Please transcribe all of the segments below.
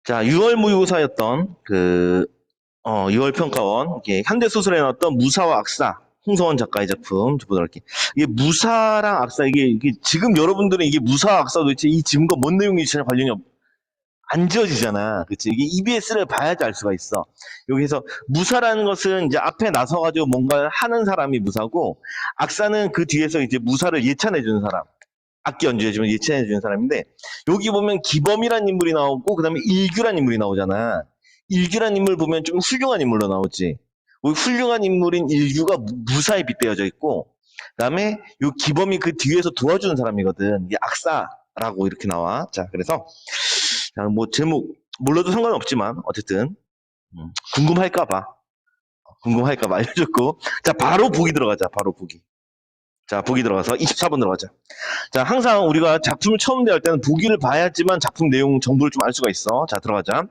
자, 6월 모의고사였던 6월 평가원, 이게 현대소설에 나왔던 무사와 악사, 홍성원 작가의 작품 보도록 할게요. 이게 무사랑 악사, 이게 지금 여러분들은 이게 무사와 악사 도대체 이 지금과 뭔 내용이 전혀 관련이 안 지어지잖아. 그치? 이게 EBS를 봐야지 알 수가 있어. 여기서 무사라는 것은 이제 앞에 나서가지고 뭔가를 하는 사람이 무사고, 악사는 그 뒤에서 이제 무사를 예찬해주는 사람. 악기 연주해주면 예찬해주는 사람인데, 여기 보면 기범이라는 인물이 나오고, 그 다음에 일규라는 인물이 나오잖아. 일규라는 인물 보면 좀 훌륭한 인물로 나오지. 여기 훌륭한 인물인 일규가 무사에 빗대어져 있고, 그 다음에 요 기범이 그 뒤에서 도와주는 사람이거든. 이게 악사라고 이렇게 나와. 자, 그래서, 자, 뭐, 제목, 몰라도 상관은 없지만, 어쨌든, 궁금할까봐. 궁금할까봐 알려줬고. 자, 바로 보기 들어가자, 바로 보기. 자, 보기 들어가서 24번 들어가자. 자, 항상 우리가 작품을 처음 대할 때는 보기를 봐야지만 작품 내용 정보를 좀 알 수가 있어. 자, 들어가자.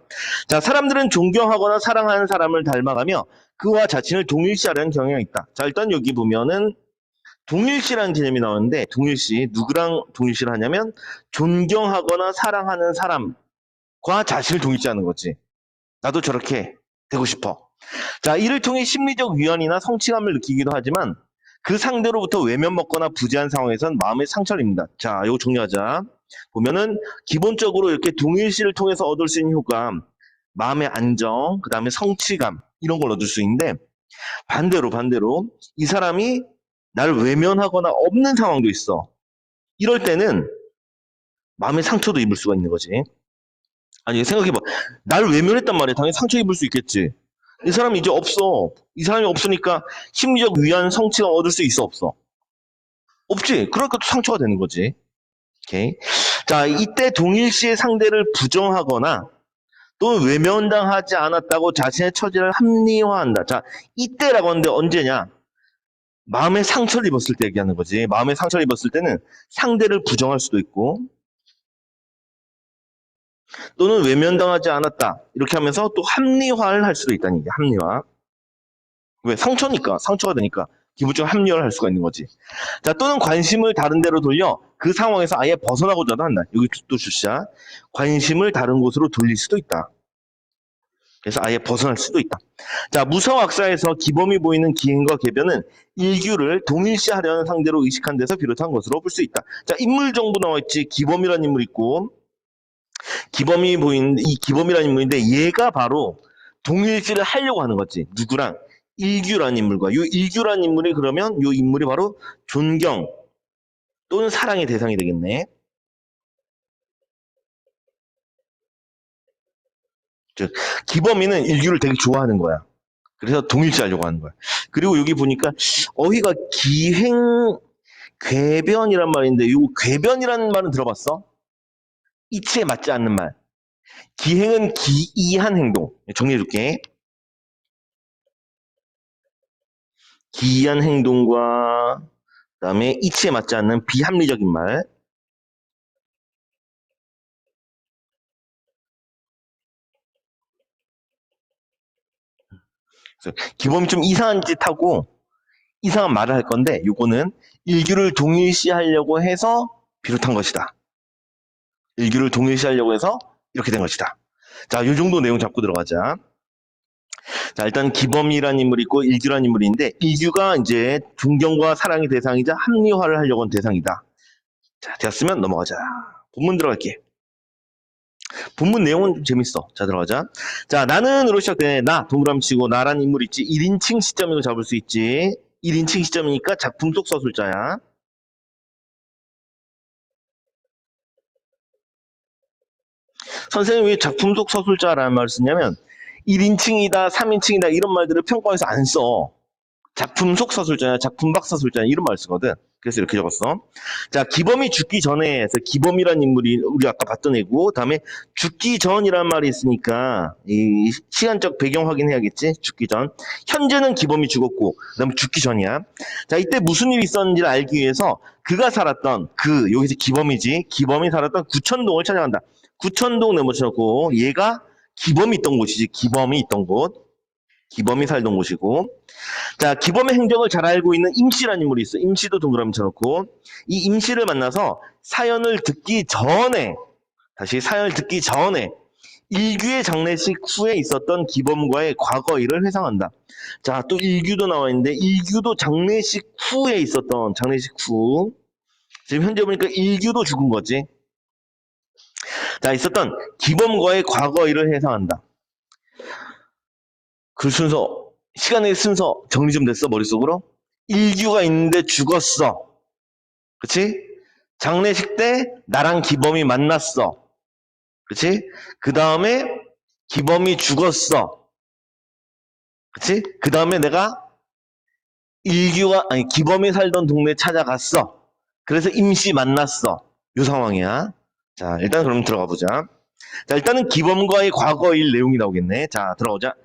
자, 사람들은 존경하거나 사랑하는 사람을 닮아가며 그와 자신을 동일시하려는 경향이 있다. 자, 일단 여기 보면은 동일시라는 개념이 나오는데, 동일시, 누구랑 동일시를 하냐면 존경하거나 사랑하는 사람과 자신을 동일시하는 거지. 나도 저렇게 되고 싶어. 자, 이를 통해 심리적 위안이나 성취감을 느끼기도 하지만 그 상대로부터 외면먹거나 부재한 상황에선 마음의 상처를 입는다. 자, 이거 정리하자. 보면은 기본적으로 이렇게 동일시를 통해서 얻을 수 있는 효과감, 마음의 안정, 그 다음에 성취감 이런 걸 얻을 수 있는데, 반대로 이 사람이 나를 외면하거나 없는 상황도 있어. 이럴 때는 마음의 상처도 입을 수가 있는 거지. 아니, 생각해봐. 나를 외면했단 말이야. 당연히 상처 입을 수 있겠지. 이 사람이 이제 없어. 이 사람이 없으니까 심리적 위안, 성취감 얻을 수 있어, 없어? 없지. 그러니까 또 상처가 되는 거지. 오케이. 자, 이때 동일시의 상대를 부정하거나 또는 외면당하지 않았다고 자신의 처지를 합리화한다. 자, 이때라고 하는데 언제냐? 마음에 상처를 입었을 때 얘기하는 거지. 마음에 상처를 입었을 때는 상대를 부정할 수도 있고, 또는 외면당하지 않았다. 이렇게 하면서 또 합리화를 할 수도 있다는 얘기야. 합리화. 왜? 상처니까. 상처가 되니까. 기본적으로 합리화를 할 수가 있는 거지. 자, 또는 관심을 다른 데로 돌려 그 상황에서 아예 벗어나고자도 한다. 여기 또 주시야. 관심을 다른 곳으로 돌릴 수도 있다. 그래서 아예 벗어날 수도 있다. 자, 무사와 악사에서 기범이 보이는 기행과 궤변은 일규를 동일시하려는 상대로 의식한 데서 비롯한 것으로 볼 수 있다. 자, 인물 정보 나와 있지. 기범이라는 인물 있고, 기범이 보이는 이 기범이라는 인물인데 얘가 바로 동일시를 하려고 하는 거지. 누구랑? 일규라는 인물과. 이 일규라는 인물이 그러면 이 인물이 바로 존경 또는 사랑의 대상이 되겠네. 즉 기범이는 일규를 되게 좋아하는 거야. 그래서 동일시하려고 하는 거야. 그리고 여기 보니까 어휘가 기행 궤변이란 말인데 이 궤변이라는 말은 들어봤어? 이치에 맞지 않는 말. 기행은 기이한 행동. 정리해줄게. 기이한 행동과 그다음에 이치에 맞지 않는 비합리적인 말. 그래서 기범이 좀 이상한 짓 하고 이상한 말을 할 건데 요거는 일규를 동일시하려고 해서 비롯한 것이다. 일규를 동일시하려고 해서 이렇게 된 것이다. 자, 요 정도 내용 잡고 들어가자. 자, 일단 기범이라는 인물이 있고 일규라는 인물이 있는데 일규가 이제 존경과 사랑의 대상이자 합리화를 하려고 하는 대상이다. 자, 되었으면 넘어가자. 본문 들어갈게. 본문 내용은 좀 재밌어. 자, 들어가자. 자, 나는으로 시작되네. 나, 동그라미 치고 나라는 인물 있지. 1인칭 시점으로 잡을 수 있지. 1인칭 시점이니까 작품 속 서술자야. 선생님이 왜 작품 속 서술자라는 말을 쓰냐면 1인칭이다, 3인칭이다 이런 말들을 평가에서 안 써. 작품 속 서술자냐, 작품 밖 서술자냐 이런 말을 쓰거든. 그래서 이렇게 적었어. 자, 기범이 죽기 전에 해서 기범이라는 인물이 우리 아까 봤던 애고, 다음에 죽기 전이라는 말이 있으니까 이 시간적 배경 확인해야겠지. 죽기 전. 현재는 기범이 죽었고, 그다음에 죽기 전이야. 자, 이때 무슨 일이 있었는지를 알기 위해서 그가 살았던 여기서 기범이지. 기범이 살았던 구천동을 찾아간다. 구천동 내모쳐놓고 얘가 기범이 있던 곳이지. 기범이 있던 곳. 기범이 살던 곳이고. 자, 기범의 행적을 잘 알고 있는 임씨라는 인물이 있어. 임씨도 동그라미 쳐놓고 이 임씨를 만나서 사연을 듣기 전에 다시 사연을 듣기 전에 일규의 장례식 후에 있었던 기범과의 과거 일을 회상한다. 자, 또 일규도 나와 있는데 일규도 장례식 후에 있었던 장례식 후. 지금 현재 보니까 일규도 죽은 거지. 자, 있었던 기범과의 과거 일을 회상한다. 그 순서, 시간의 순서 정리 좀 됐어, 머릿속으로? 일규가 있는데 죽었어. 그치? 장례식 때 나랑 기범이 만났어. 그치? 그 다음에 기범이 죽었어. 그치? 그 다음에 내가 기범이 살던 동네 찾아갔어. 그래서 임시 만났어. 요 상황이야. 자, 일단 그럼 들어가 보자. 자, 일단은 기범과의 과거 일 내용이 나오겠네. 자, 들어오자.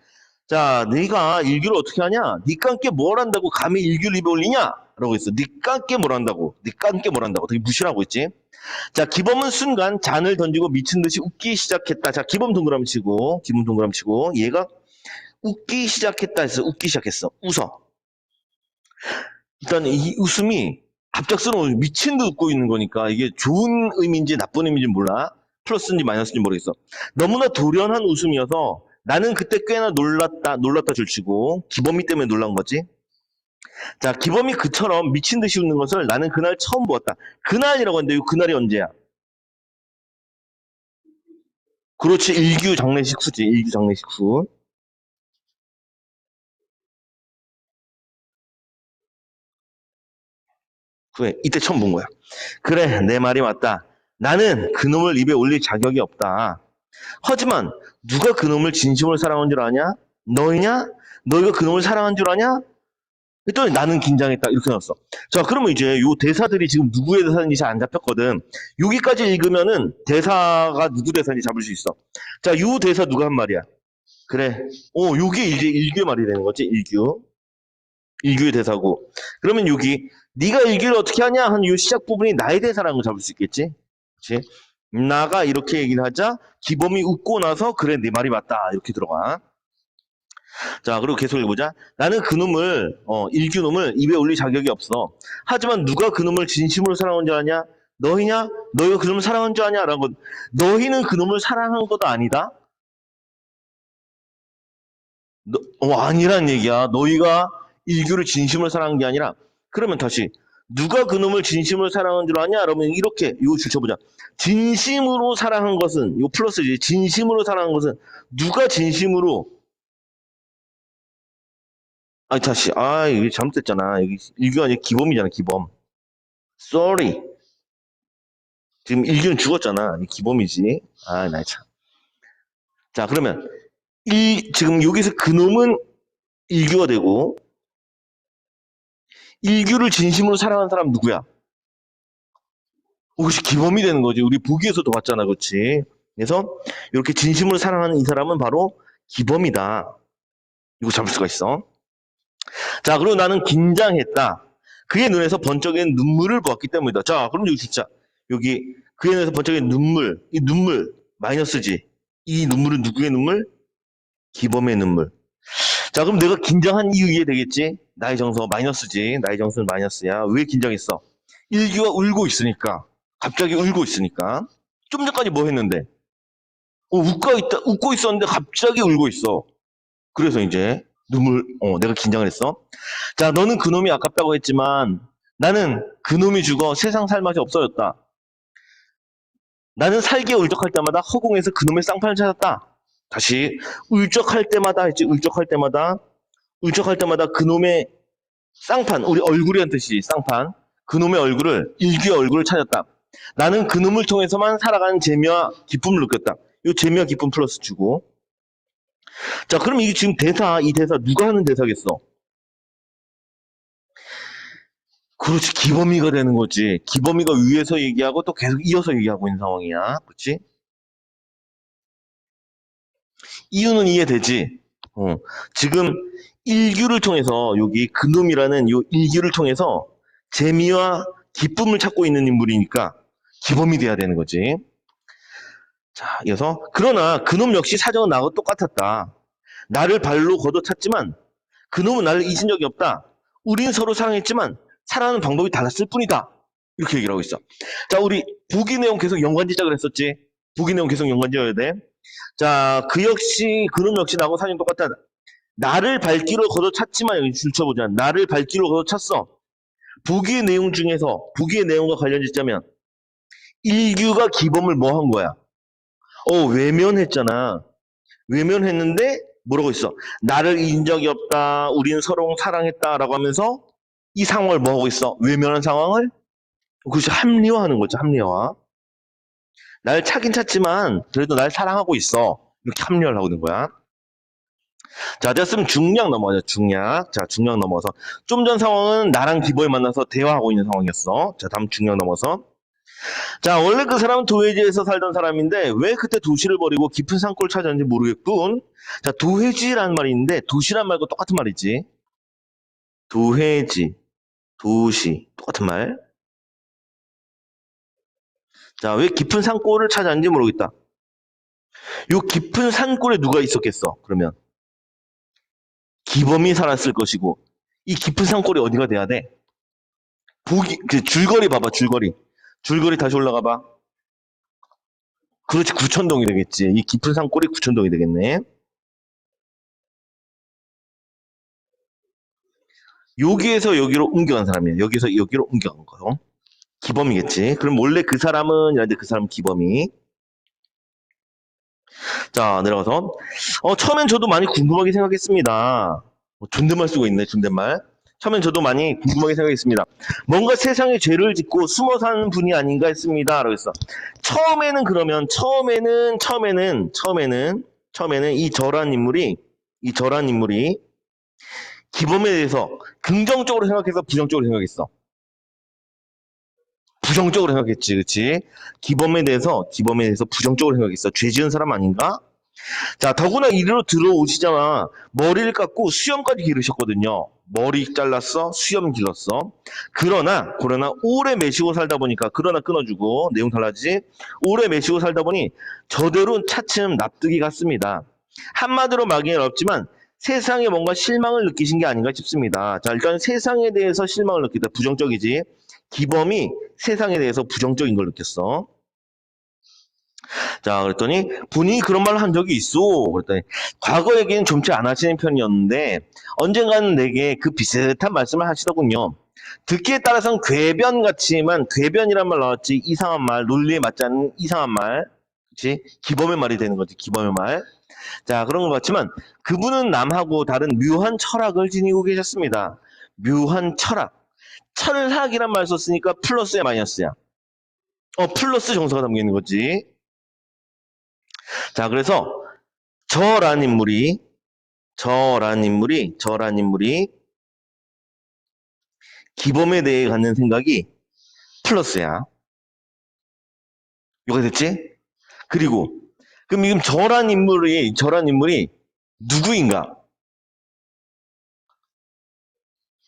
자, 네가 일규를 어떻게 하냐? 니까 함께 뭘 한다고 감히 일규를 입에 올리냐? 라고 했어. 니까 함께 뭘 한다고? 니까 함께 뭘 한다고? 되게 무시하고 있지? 자, 기범은 순간 잔을 던지고 미친 듯이 웃기 시작했다. 자, 기범 동그라미 치고, 얘가 웃기 시작했다 해서 웃기 시작했어. 웃어. 일단 이 웃음이 갑작스러워 미친 듯 웃고 있는 거니까 이게 좋은 의미인지 나쁜 의미인지 몰라. 플러스인지 마이너스인지 모르겠어. 너무나 돌연한 웃음이어서 나는 그때 꽤나 놀랐다 줄치고 기범이 때문에 놀란 거지. 자, 기범이 그처럼 미친 듯이 웃는 것을 나는 그날 처음 보았다. 그날이라고 하는데 그날이 언제야? 그렇지, 일규 장례식 후지. 일규 장례식 후. 그래, 이때 처음 본 거야. 그래, 내 말이 맞다. 나는 그놈을 입에 올릴 자격이 없다. 하지만 누가 그놈을 진심으로 사랑한 줄 아냐? 너희냐? 너희가 그놈을 사랑한 줄 아냐? 그랬더니 나는 긴장했다. 이렇게 나왔어. 자, 그러면 이제 요 대사들이 지금 누구의 대사인지 잘 안 잡혔거든. 여기까지 읽으면은 대사가 누구 대사인지 잡을 수 있어. 자, 요 대사 누가 한 말이야? 그래. 요게 이제 일규의 말이 되는 거지. 일규. 일규의 대사고. 그러면 여기 네가 일규를 어떻게 하냐 하는 요 시작 부분이 나의 대사라는 걸 잡을 수 있겠지. 그렇지? 나가 이렇게 얘기를 하자 기범이 웃고 나서 그래 네 말이 맞다 이렇게 들어가. 자, 그리고 계속 읽어보자. 나는 그놈을 일규놈을 입에 올릴 자격이 없어. 하지만 누가 그놈을 진심으로 사랑한 줄 아냐? 너희냐? 너희가 그놈을 사랑한 줄 아냐? 라고. 너희는 그놈을 사랑한 것도 아니다. 아니란 얘기야. 너희가 일규를 진심으로 사랑한 게 아니라. 그러면 다시 누가 그놈을 진심으로 사랑한 줄 아냐? 그러면 이렇게 이거 줄쳐보자. 진심으로 사랑한 것은 요 플러스지. 진심으로 사랑한 것은 누가 진심으로 다시. 이게 잘못됐잖아. 여기 일규가 아니라 기범이잖아, 기범. Sorry. 지금 일규는 죽었잖아. 기범이지. 나 참. 자, 그러면 지금 여기서 그놈은 일규가 되고 일규를 진심으로 사랑하는 사람 누구야? 그것이 기범이 되는 거지. 우리 보기에서도 봤잖아, 그렇지? 그래서 이렇게 진심으로 사랑하는 이 사람은 바로 기범이다. 이거 잡을 수가 있어. 자, 그리고 나는 긴장했다. 그의 눈에서 번쩍이는 눈물을 보았기 때문이다. 자, 그럼 여기 진짜 여기 그의 눈에서 번쩍이는 눈물, 이 눈물 마이너스지. 이 눈물은 누구의 눈물? 기범의 눈물. 자, 그럼 내가 긴장한 이유 이해되겠지? 나의 정서 마이너스지. 나의 정서는 마이너스야. 왜 긴장했어? 일규가 울고 있으니까. 갑자기 울고 있으니까. 좀 전까지 뭐 했는데? 웃고 있었는데 갑자기 울고 있어. 그래서 이제 내가 긴장을 했어. 자, 너는 그놈이 아깝다고 했지만 나는 그놈이 죽어 세상 살 맛이 없어졌다. 나는 살기에 울적할 때마다 허공에서 그놈의 쌍판을 찾았다. 다시 울적할 때마다 했지. 울적할 때마다 그놈의 쌍판, 우리 얼굴이란 뜻이지. 쌍판. 그놈의 얼굴을, 일규의 얼굴을 찾았다. 나는 그놈을 통해서만 살아가는 재미와 기쁨을 느꼈다. 이 재미와 기쁨 플러스 주고. 자, 그럼 이게 지금 이 대사 누가 하는 대사겠어? 그렇지, 기범이가 되는 거지. 기범이가 위에서 얘기하고 또 계속 이어서 얘기하고 있는 상황이야. 그렇지? 이유는 이해되지? 지금 일규를 통해서 여기 그놈이라는 요 일규를 통해서 재미와 기쁨을 찾고 있는 인물이니까 기범이 돼야 되는 거지. 자, 이어서 그러나 그놈 역시 사정은 나하고 똑같았다. 나를 발로 걷어찼지만 그놈은 나를 잊은 적이 없다. 우린 서로 사랑했지만 살아가는 방법이 달랐을 뿐이다. 이렇게 얘기를 하고 있어. 자, 우리 보기 내용 계속 연관지작을 했었지. 보기 내용 계속 연관지어야 돼. 자, 그놈 역시 나하고 사진 똑같다. 나를 발기로 걷어찼지만, 여기 줄쳐보자. 나를 발기로 걷어찼어. 부기의 내용 중에서, 부기의 내용과 관련짓자면, 일규가 기범을 뭐 한 거야? 외면했잖아. 외면했는데, 뭐라고 있어? 나를 잊은 적이 없다. 우리는 서로 사랑했다. 라고 하면서, 이 상황을 뭐 하고 있어? 외면한 상황을? 그것이 합리화하는 거죠, 합리화. 날 차긴 찼지만, 그래도 날 사랑하고 있어. 이렇게 합리화를 하고 있는 거야. 자, 됐으면 중량 넘어가죠, 중량. 자, 중량 넘어서. 좀 전 상황은 나랑 기범이 만나서 대화하고 있는 상황이었어. 자, 다음 중량 넘어서. 자, 원래 그 사람은 도회지에서 살던 사람인데, 왜 그때 도시를 버리고 깊은 산골을 찾았는지 모르겠군. 자, 도회지라는 말이 있는데, 도시란 말과 똑같은 말이지. 도회지, 도시. 똑같은 말. 자, 왜 깊은 산골을 찾았는지 모르겠다. 요 깊은 산골에 누가 있었겠어, 그러면? 기범이 살았을 것이고, 이 깊은 산골이 어디가 돼야 돼? 줄거리 봐봐, 줄거리. 줄거리 다시 올라가 봐. 그렇지, 구천동이 되겠지. 이 깊은 산골이 구천동이 되겠네. 여기에서 여기로 옮겨간 사람이야. 여기서 여기로 옮겨간 거. 기범이겠지. 그럼 원래 그 사람은, 이런데 그 사람은 기범이. 자, 내려가서. 처음엔 저도 많이 궁금하게 생각했습니다. 존댓말 쓰고 있네, 존댓말. 처음엔 저도 많이 궁금하게 생각했습니다. 뭔가 세상에 죄를 짓고 숨어 사는 분이 아닌가 했습니다. 라고 했어. 처음에는 그러면, 처음에는 이 저란 인물이 기범에 대해서 긍정적으로 생각해서 부정적으로 생각했어. 부정적으로 생각했지, 그치? 기범에 대해서 부정적으로 생각했어. 죄 지은 사람 아닌가? 자, 더구나 이리로 들어오시자마 머리를 깎고 수염까지 기르셨거든요. 머리 잘랐어, 수염 길렀어. 그러나 오래 매시고 살다 보니까, 그러나 끊어주고, 내용 달라지지? 오래 매시고 살다 보니 저대로 차츰 납득이 갔습니다. 한마디로 말하기는 어렵지만 세상에 뭔가 실망을 느끼신 게 아닌가 싶습니다. 자, 일단 세상에 대해서 실망을 느끼다. 부정적이지. 기범이 세상에 대해서 부정적인 걸 느꼈어. 자, 그랬더니 본인이 그런 말을 한 적이 있어. 그랬더니 과거 얘기는 좀치 안 하시는 편이었는데 언젠가는 내게 그 비슷한 말씀을 하시더군요. 듣기에 따라서는 궤변 같지만, 궤변이란 말 나왔지. 이상한 말, 논리에 맞지 않는 이상한 말. 그치? 기범의 말이 되는 거지, 기범의 말. 자, 그런 것 같지만 그분은 남하고 다른 묘한 철학을 지니고 계셨습니다. 묘한 철학. 철학이란 말 썼으니까 플러스야, 마이너스야? 플러스 정서가 담겨 있는 거지. 자, 그래서 저란 인물이 기범에 대해 갖는 생각이 플러스야. 이거 됐지? 그리고 그럼 지금 저란 인물이 누구인가?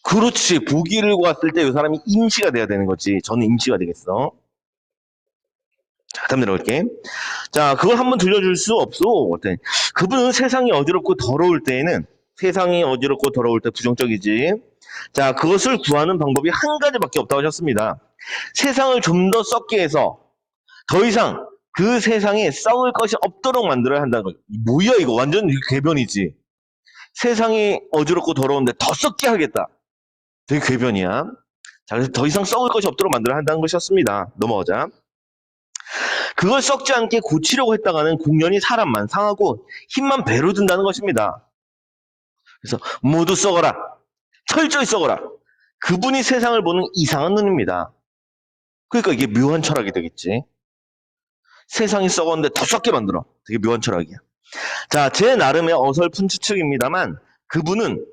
그렇지. 보기를 봤을 때 이 사람이 임시가 돼야 되는 거지. 저는 임시가 되겠어. 자, 다음 내려갈게. 자, 그걸 한번 들려줄 수 없어. 어때? 그분은 세상이 어지럽고 더러울 때 부정적이지. 자, 그것을 구하는 방법이 한 가지밖에 없다고 하셨습니다. 세상을 좀 더 썩게 해서 더 이상 그 세상에 썩을 것이 없도록 만들어야 한다는 거죠. 뭐야, 이거 완전 궤변이지. 세상이 어지럽고 더러운데 더 썩게 하겠다. 되게 궤변이야. 자, 그래서 더 이상 썩을 것이 없도록 만들어야 한다는 것이었습니다. 넘어가자. 그걸 썩지 않게 고치려고 했다가는 공연히 사람만 상하고 힘만 배로 든다는 것입니다. 그래서 모두 썩어라. 철저히 썩어라. 그분이 세상을 보는 이상한 눈입니다. 그러니까 이게 묘한 철학이 되겠지. 세상이 썩었는데 더 썩게 만들어. 되게 묘한 철학이야. 자, 제 나름의 어설픈 추측입니다만 그분은,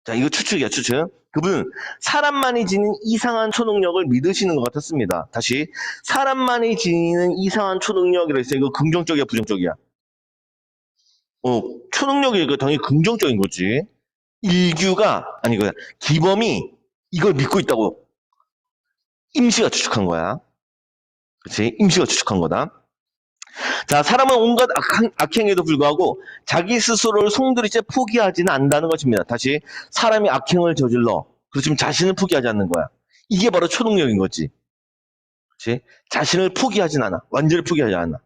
자, 이거 추측이야, 추측. 그분은 사람만이 지닌 이상한 초능력을 믿으시는 것 같았습니다. 다시, 사람만이 지니는 이상한 초능력이라 했어요. 이거 긍정적이야, 부정적이야? 초능력이니까 당연히 긍정적인 거지. 기범이 이걸 믿고 있다고 임시가 추측한 거야. 그치? 임시가 추측한 거다. 자, 사람은 온갖 악행에도 불구하고 자기 스스로를 송두리째 포기하지는 않는다는 것입니다. 다시, 사람이 악행을 저질러. 그렇지만 자신을 포기하지 않는 거야. 이게 바로 초능력인 거지. 그치? 자신을 포기하진 않아. 완전히 포기하지 않아.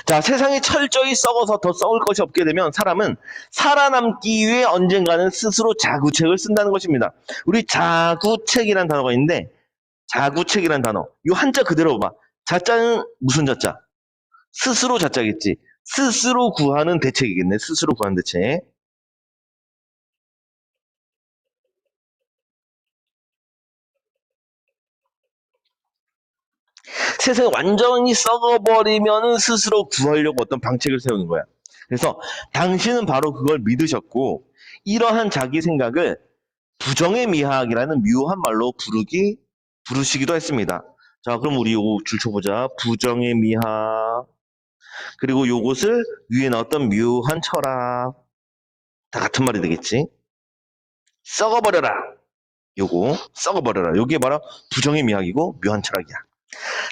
자, 세상이 철저히 썩어서 더 썩을 것이 없게 되면 사람은 살아남기 위해 언젠가는 스스로 자구책을 쓴다는 것입니다. 우리 자구책이라는 단어가 있는데, 자구책이라는 단어. 이 한자 그대로 봐. 자자는 무슨 자자? 스스로 자자겠지. 스스로 구하는 대책이겠네. 스스로 구하는 대책. 세상이 완전히 썩어버리면 스스로 구하려고 어떤 방책을 세우는 거야. 그래서 당신은 바로 그걸 믿으셨고, 이러한 자기 생각을 부정의 미학이라는 묘한 말로 부르시기도 했습니다. 자, 그럼 우리 요거 줄쳐보자. 부정의 미학. 그리고 요것을 위에 나왔던 묘한 철학. 다 같은 말이 되겠지. 썩어버려라. 요거, 썩어버려라. 요게 바로 부정의 미학이고 묘한 철학이야.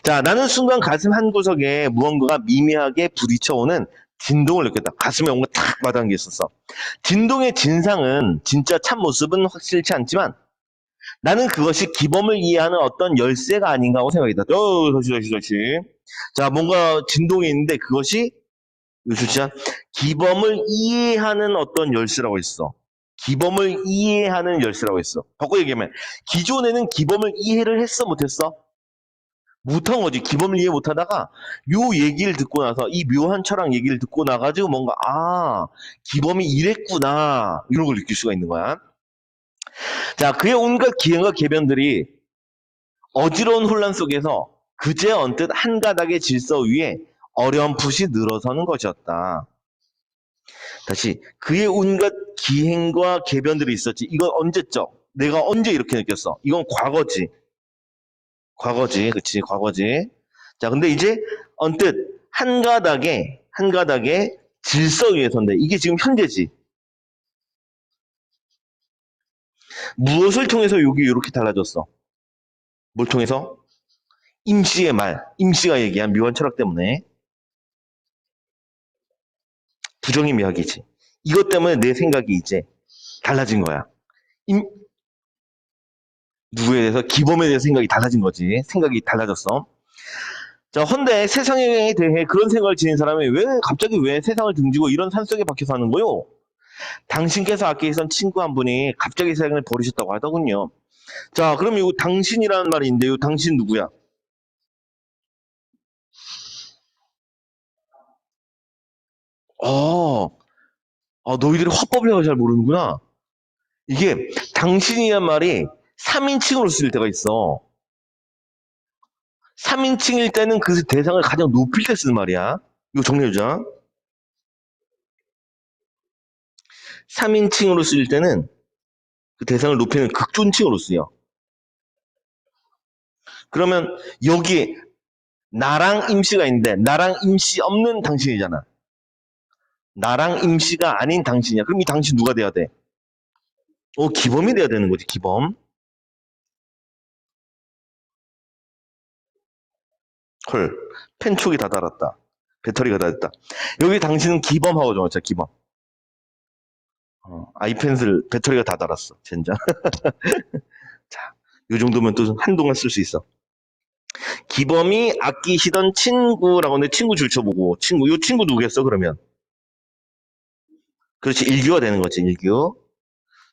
자, 나는 순간 가슴 한 구석에 무언가가 미미하게 부딪혀오는 진동을 느꼈다. 가슴에 뭔가 탁 와닿은 게 있었어. 진동의 진상은 진짜 참 모습은 확실치 않지만 나는 그것이 기범을 이해하는 어떤 열쇠가 아닌가 하고 생각이 다 다시. 자, 뭔가 진동이 있는데 그것이 진짜 기범을 이해하는 어떤 열쇠라고 있어. 기범을 이해하는 열쇠라고 있어. 바꿔 얘기하면 기존에는 기범을 이해를 했어 못했어? 못한 거지. 기범을 이해 못하다가 요 얘기를 듣고 나서 이 묘한 철학 얘기를 듣고 나가지고 뭔가 기범이 이랬구나 이런 걸 느낄 수가 있는 거야. 자, 그의 온갖 기행과 계변들이 어지러운 혼란 속에서 그제 언뜻 한 가닥의 질서 위에 어렴풋이 늘어서는 것이었다. 다시 그의 온갖 기행과 계변들이 있었지. 이건 언제적? 내가 언제 이렇게 느꼈어? 이건 과거지. 과거지. 그치, 과거지. 자, 근데 이제 언뜻 한 가닥의 질서 위에 선데 이게 지금 현재지. 무엇을 통해서 여기 이렇게 달라졌어? 뭘 통해서? 임씨의 말, 임씨가 얘기한 묘한 철학 때문에 부정의 미학이지. 이것 때문에 내 생각이 이제 달라진 거야. 임, 누구에 대해서 기범에 대해서 생각이 달라진 거지. 생각이 달라졌어. 자, 헌데 세상에 대해 그런 생각을 지닌 사람이 갑자기 왜 세상을 등지고 이런 산속에 박혀서 하는 거요? 당신께서 아까 있던 친구 한 분이 갑자기 세상을 버리셨다고 하더군요. 자, 그럼 이 당신이라는 말이 있는데 이 당신 누구야? 어, 너희들이 화법을 잘 모르는구나. 이게 당신이란 말이 3인칭으로 쓰일 때가 있어. 3인칭일 때는 그 대상을 가장 높일 때 쓰는 말이야. 이거 정리해주자. 3인칭으로 쓰일 때는 그 대상을 높이는 극존칭으로 쓰여. 그러면 여기 나랑 임씨가 있는데 나랑 임씨 없는 당신이잖아. 나랑 임씨가 아닌 당신이야. 그럼 이 당신 누가 돼야 돼? 기범이 돼야 되는 거지, 기범. 헐, 펜촉이 다 닳았다. 배터리가 다 됐다. 여기 당신은 기범하고 정하자, 기범. 아이펜슬 배터리가 다 닳았어, 젠장. 자, 요 정도면 또 한동안 쓸 수 있어. 기범이 아끼시던 친구라고 내 친구 줄쳐보고, 요 친구 누구겠어, 그러면? 그렇지, 일규가 되는 거지, 일규.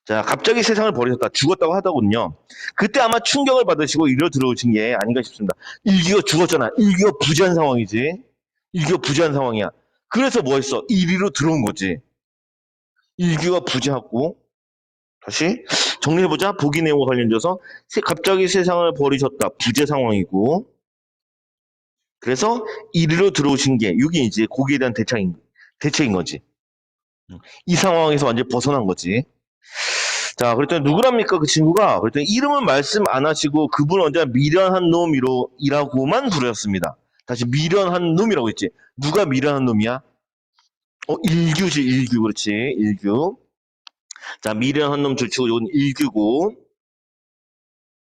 자, 갑자기 세상을 버리셨다. 죽었다고 하더군요. 그때 아마 충격을 받으시고 이리로 들어오신 게 아닌가 싶습니다. 일기가 죽었잖아. 일기가 부재한 상황이지. 일기가 부재한 상황이야. 그래서 뭐 했어? 이리로 들어온 거지. 일기가 부재하고 다시 정리해보자. 보기 내용과 관련돼서 갑자기 세상을 버리셨다. 부재 상황이고 그래서 이리로 들어오신 게 이게 이제 거기에 대한 대책인 거지. 이 상황에서 완전히 벗어난 거지. 자, 그랬더니 누구랍니까 그 친구가? 그랬더니 이름은 말씀 안 하시고 그분 언제나 미련한 놈이라고만 부르셨습니다. 다시 미련한 놈이라고 했지. 누가 미련한 놈이야? 일규지, 일규. 그렇지, 일규. 자, 미련한 놈 줄치고 이건 일규고.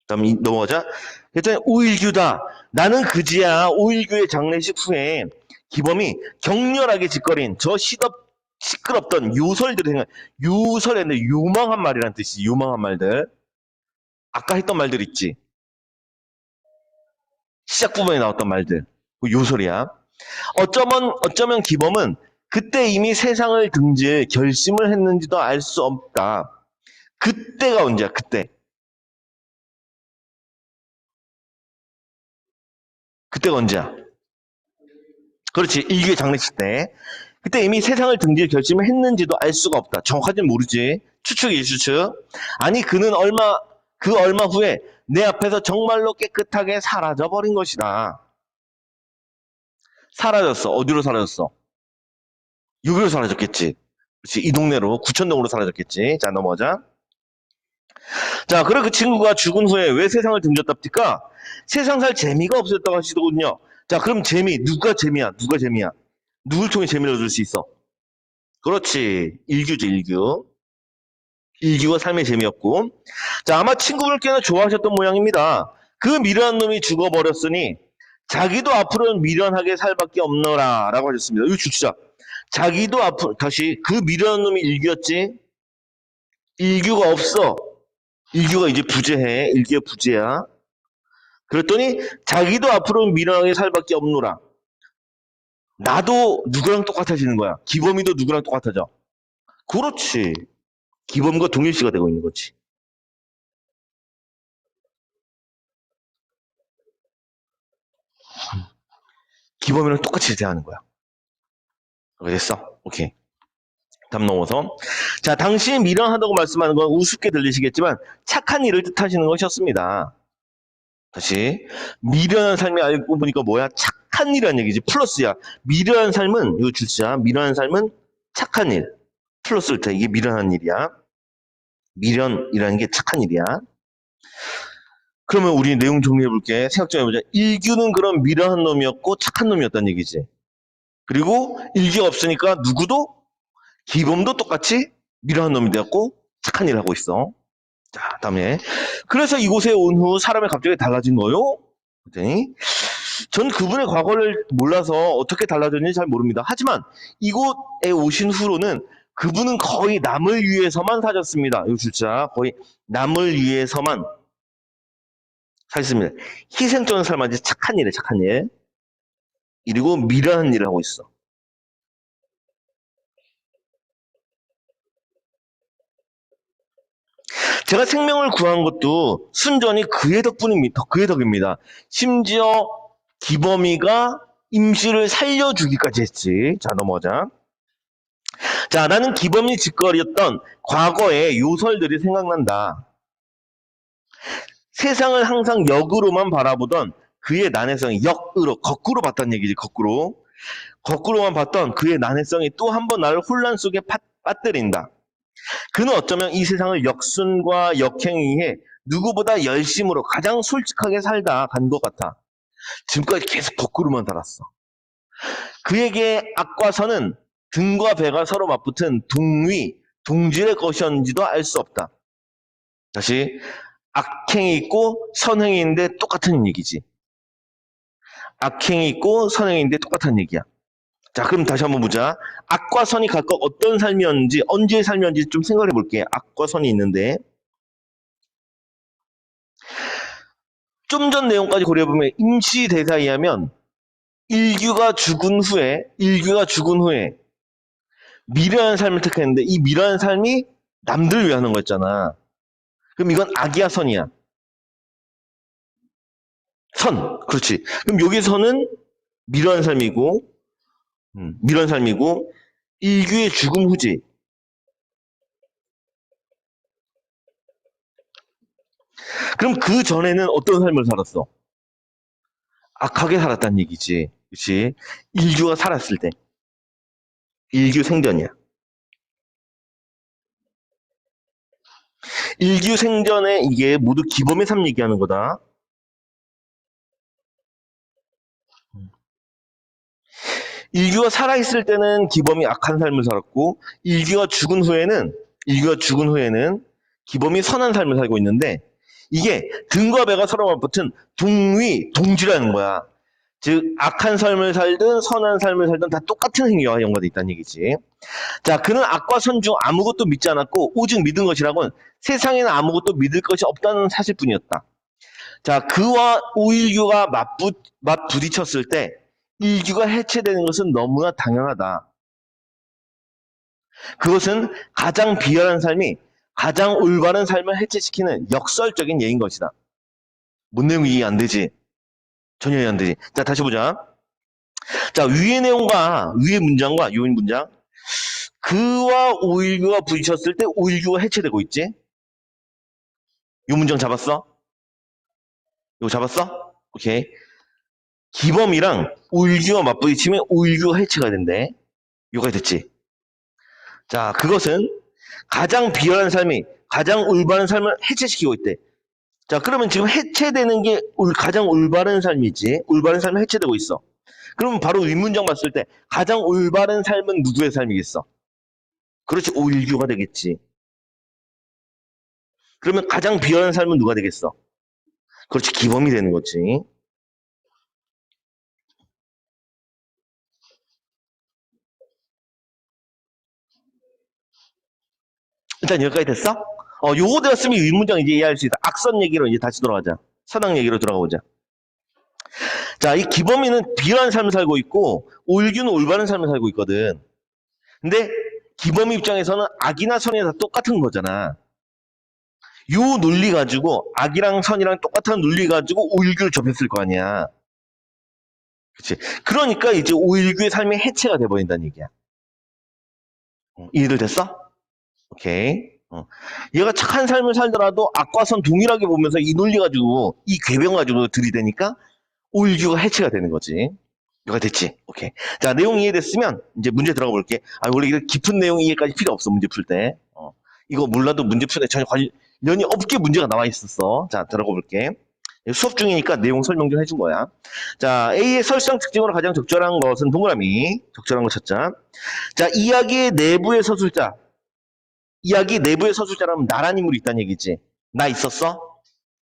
다음 넘어가자. 그랬더니 오일규다. 나는 그지야. 오일규의 장례식 후에 기범이 격렬하게 짓거린 저 시끄럽던 요설들이 생각. 요설에는 유망한 말이란 뜻이지. 유망한 말들. 아까 했던 말들 있지. 시작 부분에 나왔던 말들. 그 요설이야. 어쩌면 기범은 그때 이미 세상을 등질 결심을 했는지도 알 수 없다. 그때가 언제야, 그때. 그때가 언제야? 그렇지, 일기의 장례식 때. 그때 이미 세상을 등질 결심을 했는지도 알 수가 없다. 정확하진 모르지. 추측이지, 추측. 아니, 그 얼마 후에 내 앞에서 정말로 깨끗하게 사라져버린 것이다. 사라졌어. 어디로 사라졌어? 여기로 사라졌겠지. 그렇지, 이 동네로, 구천동으로 사라졌겠지. 자, 넘어가자. 자, 그래 그 친구가 죽은 후에 왜 세상을 등졌답니까? 세상 살 재미가 없었다고 하시더군요. 자, 그럼 누가 재미야? 누가 재미야? 누굴 통해 재미를 얻을 수 있어? 그렇지, 일규지, 일규. 일규가 삶의 재미였고. 자, 아마 친구분께는 좋아하셨던 모양입니다. 그 미련한 놈이 죽어버렸으니 자기도 앞으로는 미련하게 살 밖에 없노라 라고 하셨습니다. 이거 주시자. 자기도 앞으로, 다시, 그 미련한 놈이 일규였지? 일규가 없어. 일규가 이제 부재해. 일규가 부재야. 그랬더니 자기도 앞으로 미련하게 살 밖에 없노라. 나도 누구랑 똑같아지는 거야. 기범이도 누구랑 똑같아져. 그렇지. 기범과 동일시가 되고 있는 거지. 기범이랑 똑같이 대하는 거야. 알겠어? 오케이. 다음 넘어서. 자, 당신이 미련하다고 말씀하는 건 우습게 들리시겠지만 착한 일을 뜻하시는 것이었습니다. 다시. 미련한 삶이 알고 보니까 뭐야? 착한 일이라는 얘기지. 플러스야. 미련한 삶은, 이거 주자. 미련한 삶은 착한 일. 플러스를 때 이게 미련한 일이야. 미련이라는 게 착한 일이야. 그러면 우리 내용 정리해 볼게. 생각 좀 해보자. 일규는 그런 미련한 놈이었고 착한 놈이었다는 얘기지. 그리고 일규가 없으니까 누구도 기범도 똑같이 미련한 놈이 되었고 착한 일을 하고 있어. 자, 다음에. 그래서 이곳에 온 후 사람이 갑자기 달라진 거요? 그랬더니 전 그분의 과거를 몰라서 어떻게 달라졌는지 잘 모릅니다. 하지만 이곳에 오신 후로는 그분은 거의 남을 위해서만 사셨습니다. 이거 진짜 거의 남을 위해서만 사셨습니다. 희생적인 삶아지 착한 일에 착한 일. 그리고 미련한 일을 하고 있어. 제가 생명을 구한 것도 순전히 그의 덕분입니다. 그의 덕입니다. 심지어 기범이가 임씨를 살려주기까지 했지. 자, 넘어가자. 자, 나는 기범이 짓거리였던 과거의 요설들이 생각난다. 세상을 항상 역으로만 바라보던 그의 난해성이 역으로, 거꾸로 봤다는 얘기지, 거꾸로. 거꾸로만 봤던 그의 난해성이 또 한 번 나를 혼란 속에 빠뜨린다. 그는 어쩌면 이 세상을 역순과 역행에 누구보다 열심으로 가장 솔직하게 살다 간 것 같아. 지금까지 계속 거꾸로만 살았어. 그에게 악과 선은 등과 배가 서로 맞붙은 동위, 동질의 것이었는지도 알 수 없다. 다시, 악행이 있고 선행인데 똑같은 얘기지. 악행이 있고 선행인데 똑같은 얘기야. 자, 그럼 다시 한번 보자. 악과 선이 각각 어떤 삶이었는지, 언제의 삶이었는지 좀 생각해 볼게. 악과 선이 있는데. 좀 전 내용까지 고려해보면 임시대사에 의하면 일규가 죽은 후에 미련한 삶을 택했는데 이 미련한 삶이 남들을 위해 하는 거였잖아. 그럼 이건 악이야, 선이야? 선. 그렇지. 그럼 여기서는 미련한 삶이고, 미련한 삶이고, 일규의 죽음 후지. 그럼 그 전에는 어떤 삶을 살았어? 악하게 살았다는 얘기지. 그렇지? 일규가 살았을 때. 일규 생전이야. 일규 생전에 이게 모두 기범의 삶 얘기하는 거다. 일규가 살아있을 때는 기범이 악한 삶을 살았고, 일규가 죽은 후에는 기범이 선한 삶을 살고 있는데, 이게 등과 배가 서로 맞붙은 동지라는 거야. 즉, 악한 삶을 살든 선한 삶을 살든 다 똑같은 행위와 연관돼 있다는 얘기지. 자, 그는 악과 선 중 아무것도 믿지 않았고, 오직 믿은 것이라곤 세상에는 아무것도 믿을 것이 없다는 사실뿐이었다. 자, 그와 오일규가 맞부딪혔을 때, 일규가 해체되는 것은 너무나 당연하다. 그것은 가장 비열한 삶이 가장 올바른 삶을 해체시키는 역설적인 예인 것이다. 뭔 내용이 이해 안 되지? 전혀 이해 안 되지? 자, 다시 보자. 자, 위의 내용과 위의 문장과 요인 문장. 그와 오일규가 부딪혔을 때 오일규가 해체되고 있지? 요 문장 잡았어? 이거 잡았어? 오케이. 기범이랑 오일규가 맞부딪히면 오일규가 해체가 된대. 요가 됐지? 자, 그것은 가장 비열한 삶이 가장 올바른 삶을 해체시키고 있대. 자, 그러면 지금 해체되는 게 가장 올바른 삶이지. 올바른 삶이 해체되고 있어. 그러면 바로 윗문장 봤을 때 가장 올바른 삶은 누구의 삶이겠어? 그렇지, 오일규가 되겠지. 그러면 가장 비열한 삶은 누가 되겠어? 그렇지, 기범이 되는 거지. 일단 여기까지 됐어? 요거 되었으면 윗문장 이제 이해할 수 있다. 악선 얘기로 이제 다시 돌아가자. 선악 얘기로 들어가 보자. 자, 이 기범이는 비열한 삶을 살고 있고 오일규는 올바른 삶을 살고 있거든. 근데 기범이 입장에서는 악이나 선이나 다 똑같은 거잖아. 요 논리 가지고 악이랑 선이랑 똑같은 논리 가지고 오일규를 접했을 거 아니야. 그치? 그러니까 이제 오일규의 삶이 해체가 돼버린다는 얘기야. 이해들 됐어? 오케이. 얘가 착한 삶을 살더라도 악과 선 동일하게 보면서 이 논리 가지고 이 궤변 가지고 들이대니까 오일규가 해체가 되는 거지. 이거 됐지? 오케이. 자, 내용 이해됐으면 이제 문제 들어가 볼게. 원래 이렇게 깊은 내용 이해까지 필요 없어, 문제 풀 때. 이거 몰라도 문제 풀 때 전혀 관련이 없게 문제가 나와 있었어. 자, 들어가 볼게. 수업 중이니까 내용 설명 좀 해준 거야. 자, A의 설상 특징으로 가장 적절한 것은 동그라미. 적절한 거 찾자. 자, 이야기의 내부의 서술자. 이야기 내부의 서술자라면 나란 인물이 있다는 얘기지. 나 있었어?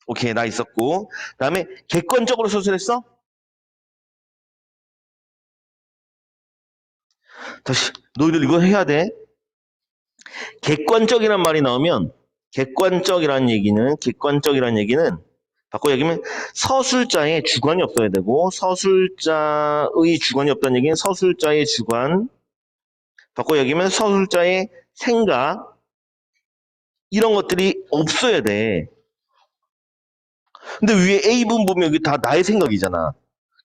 오케이, 나 있었고. 그 다음에 객관적으로 서술했어? 다시, 너희들 이거 해야 돼. 객관적이란 말이 나오면 객관적이라는 얘기는 바꿔 얘기하면 서술자의 주관이 없어야 되고 서술자의 주관이 없다는 얘기는 서술자의 주관 바꿔 얘기하면 서술자의 생각 이런 것들이 없어야 돼. 근데 위에 A분 보면 여기 다 나의 생각이잖아.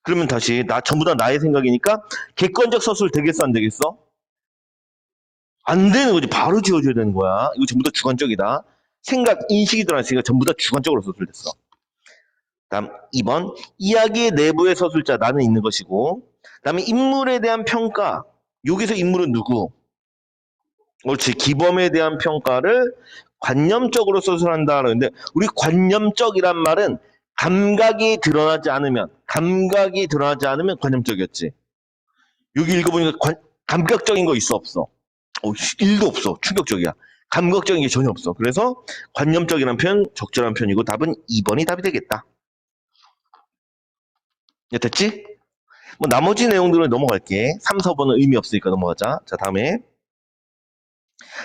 그러면 다시 전부 다 나의 생각이니까 객관적 서술 되겠어 안 되겠어? 안 되는 거지. 바로 지워줘야 되는 거야. 이거 전부 다 주관적이다. 생각, 인식이 들어있으니까 전부 다 주관적으로 서술됐어. 다음 2번 이야기의 내부의 서술자 나는 있는 것이고 다음에 인물에 대한 평가 여기서 인물은 누구? 그렇지. 기범에 대한 평가를 관념적으로 서술한다 그러는데 우리 관념적이란 말은 감각이 드러나지 않으면 관념적이었지. 여기 읽어보니까 감각적인 거 있어 없어? 1도 없어. 충격적이야. 감각적인 게 전혀 없어. 그래서 관념적이란 표현 적절한 표현이고 답은 2번이 답이 되겠다. 됐지? 뭐 나머지 내용들은 넘어갈게. 3, 4번은 의미 없으니까 넘어가자. 자, 다음에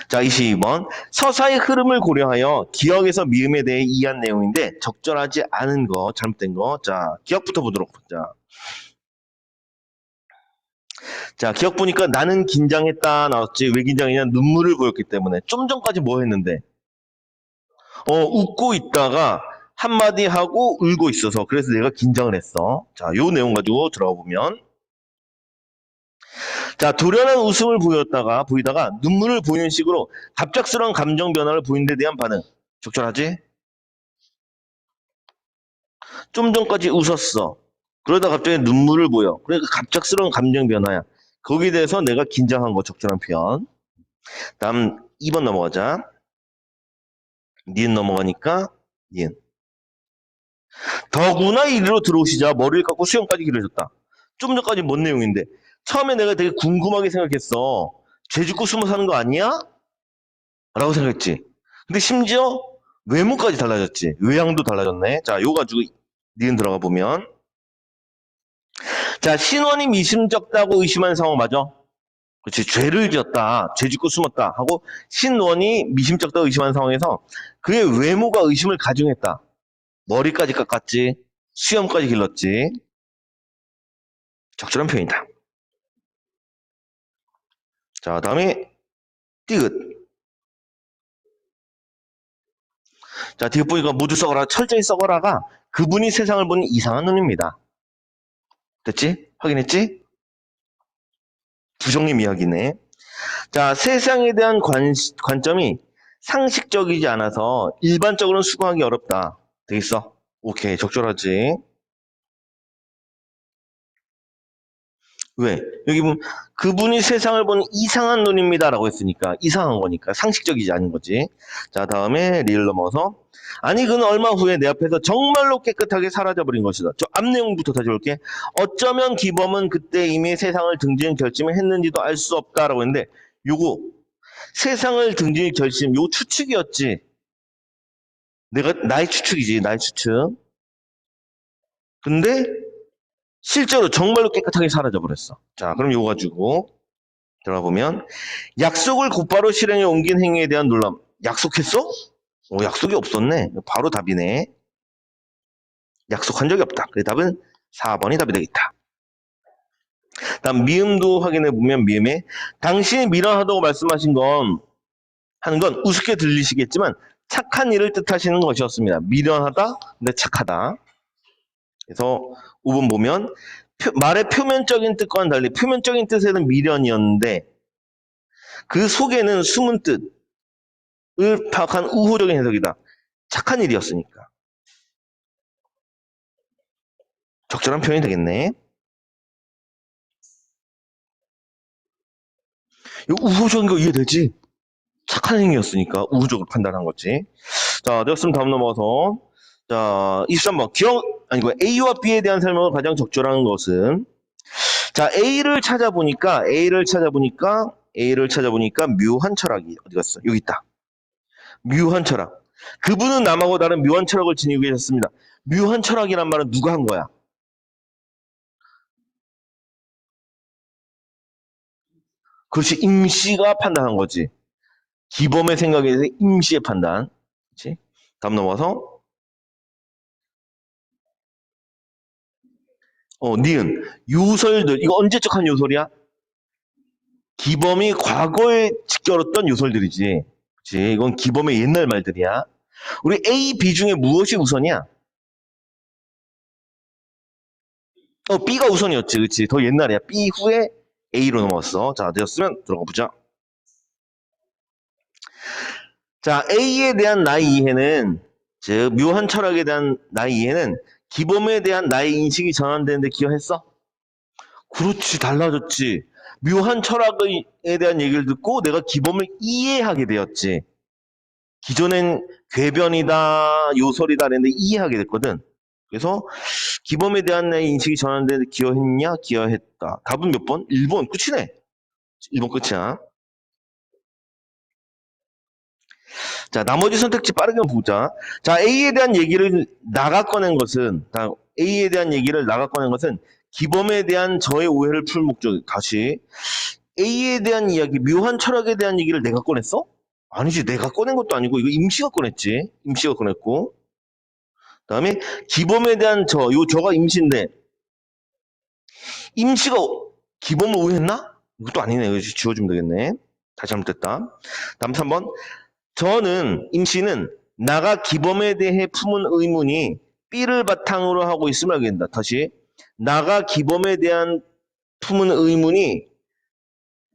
자, 22번 서사의 흐름을 고려하여 기억에서 미음에 대해 이해한 내용인데 적절하지 않은 거, 잘못된 거. 자, 기억부터 보도록 하자. 자, 기억 보니까 나는 긴장했다 나왔지. 왜 긴장했냐? 눈물을 보였기 때문에. 좀 전까지 뭐 했는데? 웃고 있다가 한마디 하고 울고 있어서 그래서 내가 긴장을 했어. 자, 요 내용 가지고 들어가 보면 자, 돌연한 웃음을 보이다가 눈물을 보이는 식으로 갑작스러운 감정 변화를 보이는 데 대한 반응. 적절하지? 좀 전까지 웃었어. 그러다 갑자기 눈물을 보여. 그러니까 갑작스러운 감정 변화야. 거기에 대해서 내가 긴장한 거 적절한 표현. 다음 2번 넘어가자. 니은 넘어가니까 니은. 더구나 이리로 들어오시자 머리를 깎고 수염까지 길어졌다. 좀 전까지 뭔 내용인데 처음에 내가 되게 궁금하게 생각했어. 죄 짓고 숨어 사는 거 아니야? 라고 생각했지. 근데 심지어 외모까지 달라졌지. 외양도 달라졌네. 자, 요거 가지고 니은 들어가 보면 자, 신원이 미심쩍다고 의심한 상황 맞아? 그렇지. 죄를 지었다. 죄 짓고 숨었다. 하고 신원이 미심쩍다고 의심한 상황에서 그의 외모가 의심을 가중했다. 머리까지 깎았지. 수염까지 길렀지. 적절한 표현이다. 자, 다음에 디귿. 자, 디귿 보니까 모두 썩어라, 철저히 썩어라가 그분이 세상을 보는 이상한 눈입니다. 됐지? 확인했지? 부정님 이야기네. 자, 세상에 대한 관점이 상식적이지 않아서 일반적으로는 수긍하기 어렵다. 되겠어? 오케이, 적절하지. 왜? 여기 보면 그분이 세상을 보는 이상한 눈입니다라고 했으니까 이상한 거니까 상식적이지 않은 거지. 자, 다음에 리을 넘어서 아니 그는 얼마 후에 내 앞에서 정말로 깨끗하게 사라져버린 것이다. 저 앞 내용부터 다시 볼게. 어쩌면 기범은 그때 이미 세상을 등지는 결심을 했는지도 알 수 없다라고 했는데 요거 세상을 등지는 결심 요 추측이었지. 내가 나의 추측이지, 나의 추측. 근데 실제로 정말로 깨끗하게 사라져버렸어. 자, 그럼 요거 가지고 들어가 보면 약속을 곧바로 실행에 옮긴 행위에 대한 놀람. 약속했어? 약속이 없었네. 바로 답이네. 약속한 적이 없다. 그 답은 4번이 답이 되겠다. 다음 미음도 확인해 보면 미음에 당신이 미련하다고 말씀하신 건 하는 건 우습게 들리시겠지만 착한 일을 뜻하시는 것이었습니다. 미련하다, 근데 착하다. 그래서 5번 보면 말의 표면적인 뜻과는 달리 표면적인 뜻에는 미련이었는데 그 속에는 숨은 뜻을 파악한 우호적인 해석이다. 착한 일이었으니까. 적절한 표현이 되겠네. 우호적인 거 이해되지? 착한 행위였으니까 우호적으로 판단한 거지. 자, 되었으면 다음 넘어가서 자, 23번 아니고 A와 B에 대한 설명을 가장 적절한 것은 자, A를 찾아보니까 묘한 철학이 어디 갔어? 여기 있다. 묘한 철학. 그분은 남하고 다른 묘한 철학을 지니고 계셨습니다. 묘한 철학이란 말은 누가 한 거야? 그것이 임씨가 판단한 거지. 기범의 생각에 대해서 임씨의 판단. 그렇지? 다음 넘어가서 니은 요설들 이거 언제적 한 요설이야? 기범이 과거에 지켜왔던 요설들이지. 그렇지? 이건 기범의 옛날 말들이야. 우리 A, B 중에 무엇이 우선이야? B가 우선이었지. 그렇지? 더 옛날이야. B 후에 A로 넘어갔어. 자, 되었으면 들어가 보자. 자, A에 대한 나의 이해는 즉 묘한 철학에 대한 나의 이해는 기범에 대한 나의 인식이 전환되는데 기여했어? 그렇지, 달라졌지. 묘한 철학에 대한 얘기를 듣고 내가 기범을 이해하게 되었지. 기존엔 궤변이다, 요설이다 했는데 이해하게 됐거든. 그래서 기범에 대한 나의 인식이 전환되는데 기여했냐? 기여했다. 답은 몇 번? 1번 끝이네. 1번 끝이야. 자, 나머지 선택지 빠르게 보자. 자, A에 대한 얘기를 나가 꺼낸 것은, A에 대한 얘기를 나가 꺼낸 것은 기범에 대한 저의 오해를 풀 목적. 다시. A에 대한 이야기, 묘한 철학에 대한 얘기를 내가 꺼냈어? 아니지, 내가 꺼낸 것도 아니고, 이거 임씨가 꺼냈지. 임씨가 꺼냈고. 그 다음에 기범에 대한 저가 임씨인데, 임씨가 기범을 오해했나? 이것도 아니네. 이거 지워주면 되겠네. 다시 잘못됐다. 다음 3번. 임씨는 나가 기범에 대해 품은 의문이 B를 바탕으로 하고 있음을 알게 된다. 다시. 나가 기범에 대한 품은 의문이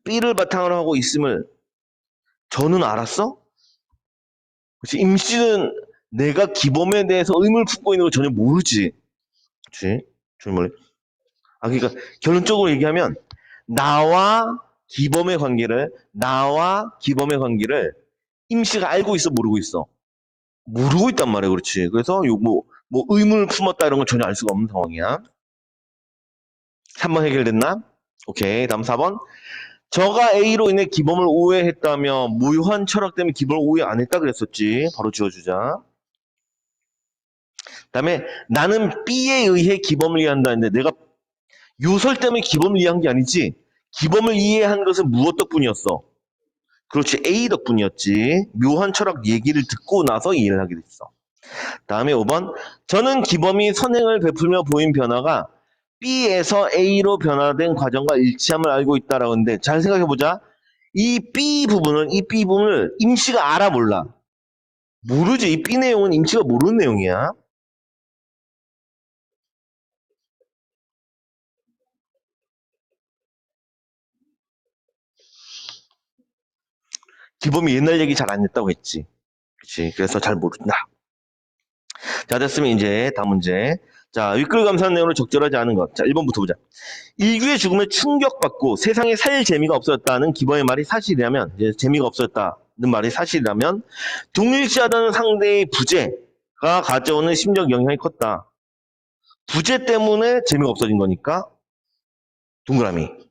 B를 바탕으로 하고 있음을 저는 알았어? 그렇지. 임씨는 내가 기범에 대해서 의문을 품고 있는 걸 전혀 모르지. 그렇지. 전혀 모르. 그러니까 결론적으로 얘기하면 나와 기범의 관계를 임씨가 알고 있어, 모르고 있어? 모르고 있단 말이야, 그렇지. 그래서 의문을 품었다 이런 건 전혀 알 수가 없는 상황이야. 3번 해결됐나? 오케이. 다음 4번. 저가 A로 인해 기범을 오해했다며 무효한 철학 때문에 기범을 오해 안 했다 그랬었지. 바로 지워주자. 그다음에 나는 B에 의해 기범을 이해한다 했는데 내가 요설 때문에 기범을 이해한 게 아니지. 기범을 이해한 것은 무엇 덕분이었어? 그렇지. A 덕분이었지. 묘한 철학 얘기를 듣고 나서 이해를 하게 됐어. 다음에 5번. 저는 기범이 선행을 베풀며 보인 변화가 B에서 A로 변화된 과정과 일치함을 알고 있다라고 하는데 잘 생각해보자. 이 B 부분을 임시가 알아 몰라? 모르지. 이 B 내용은 임시가 모르는 내용이야. 기범이 옛날 얘기 잘 안 했다고 했지. 그치. 그래서 잘 모른다. 자, 됐으면 이제 다음 문제. 자, 윗글 감사한 내용으로 적절하지 않은 것. 자, 1번부터 보자. 일규의 죽음에 충격받고 세상에 살 재미가 없었다는 기범의 말이 사실이라면, 이제 재미가 없었다는 말이 사실이라면, 동일시하던 상대의 부재가 가져오는 심적 영향이 컸다. 부재 때문에 재미가 없어진 거니까, 동그라미. 그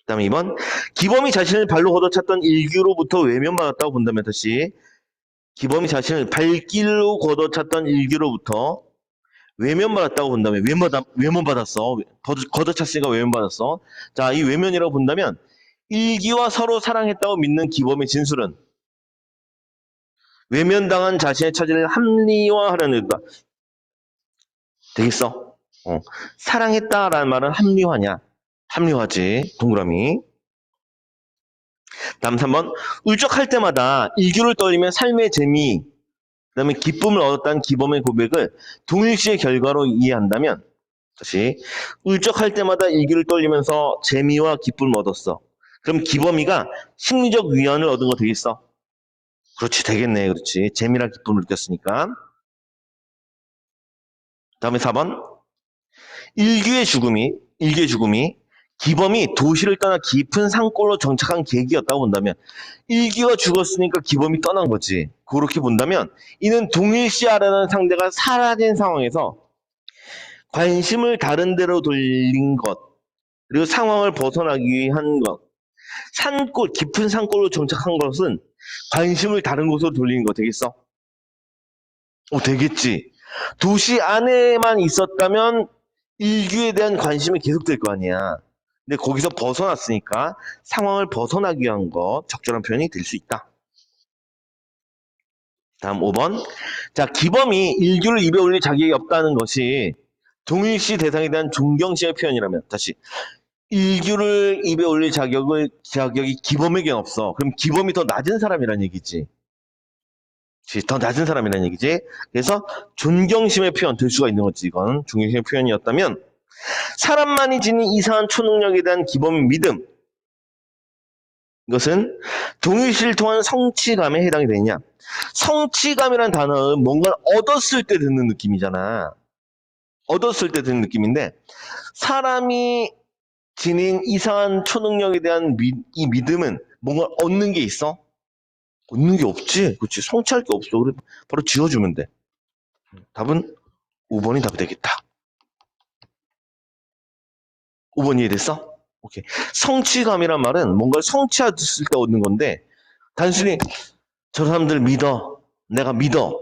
다음에 2번. 기범이 자신을 발로 걷어찼던 일규로부터 외면받았다고 본다면 다시, 기범이 자신을 발길로 걷어찼던 일규로부터 외면받았다고 본다면 외면받았어. 걷어찼으니까 외면받았어. 자, 이 외면이라고 본다면 일기와 서로 사랑했다고 믿는 기범의 진술은 외면당한 자신의 처지를 합리화하려는 의도다. 되겠어? 사랑했다라는 말은 합리화냐? 합리화지. 동그라미. 다음 3번. 울적할 때마다 일규를 떠올리면 삶의 재미, 그다음에 기쁨을 얻었다는 기범의 고백을 동일시의 결과로 이해한다면 다시 울적할 때마다 일기를 떠올리면서 재미와 기쁨을 얻었어. 그럼 기범이가 심리적 위안을 얻은 거 되겠어? 그렇지, 되겠네. 그렇지. 재미랑 기쁨을 느꼈으니까. 다음에 4번. 일기의 죽음이 기범이 도시를 떠나 깊은 산골로 정착한 계기였다고 본다면 일기가 죽었으니까 기범이 떠난 거지. 그렇게 본다면 이는 동일시하라는 상대가 사라진 상황에서 관심을 다른 데로 돌린 것, 그리고 상황을 벗어나기 위한 것, 깊은 산골로 정착한 것은 관심을 다른 곳으로 돌리는 거 되겠어? 되겠지. 도시 안에만 있었다면 일규에 대한 관심이 계속될 거 아니야. 근데 거기서 벗어났으니까 상황을 벗어나기 위한 것, 적절한 표현이 될 수 있다. 다음 5번. 자, 기범이 일규를 입에 올릴 자격이 없다는 것이 동일시 대상에 대한 존경심의 표현이라면, 다시 일규를 입에 올릴 자격이 기범에겐 없어. 그럼 기범이 더 낮은 사람이란 얘기지. 더 낮은 사람이란 얘기지. 그래서 존경심의 표현 될 수가 있는 거지. 이건 존경심의 표현이었다면 사람만이 지닌 이상한 초능력에 대한 기범의 믿음, 이것은 동일시를 통한 성취감에 해당이 되느냐. 성취감이란 단어는 뭔가를 얻었을 때 듣는 느낌이잖아. 얻었을 때 듣는 느낌인데 사람이 지닌 이상한 초능력에 대한 이 믿음은 뭔가 얻는 게 있어? 얻는 게 없지. 그렇지. 성취할 게 없어. 그래 바로 지워주면 돼. 답은 5번이 답이 되겠다. 5번 이해됐어? 오케이. 성취감이란 말은 뭔가를 성취했을 때 얻는 건데 단순히 저 사람들 믿어. 내가 믿어.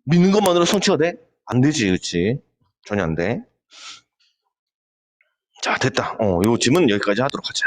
믿는 것만으로 성취가 돼? 안 되지. 그렇지. 전혀 안 돼. 자, 됐다. 요 질문 여기까지 하도록 하자.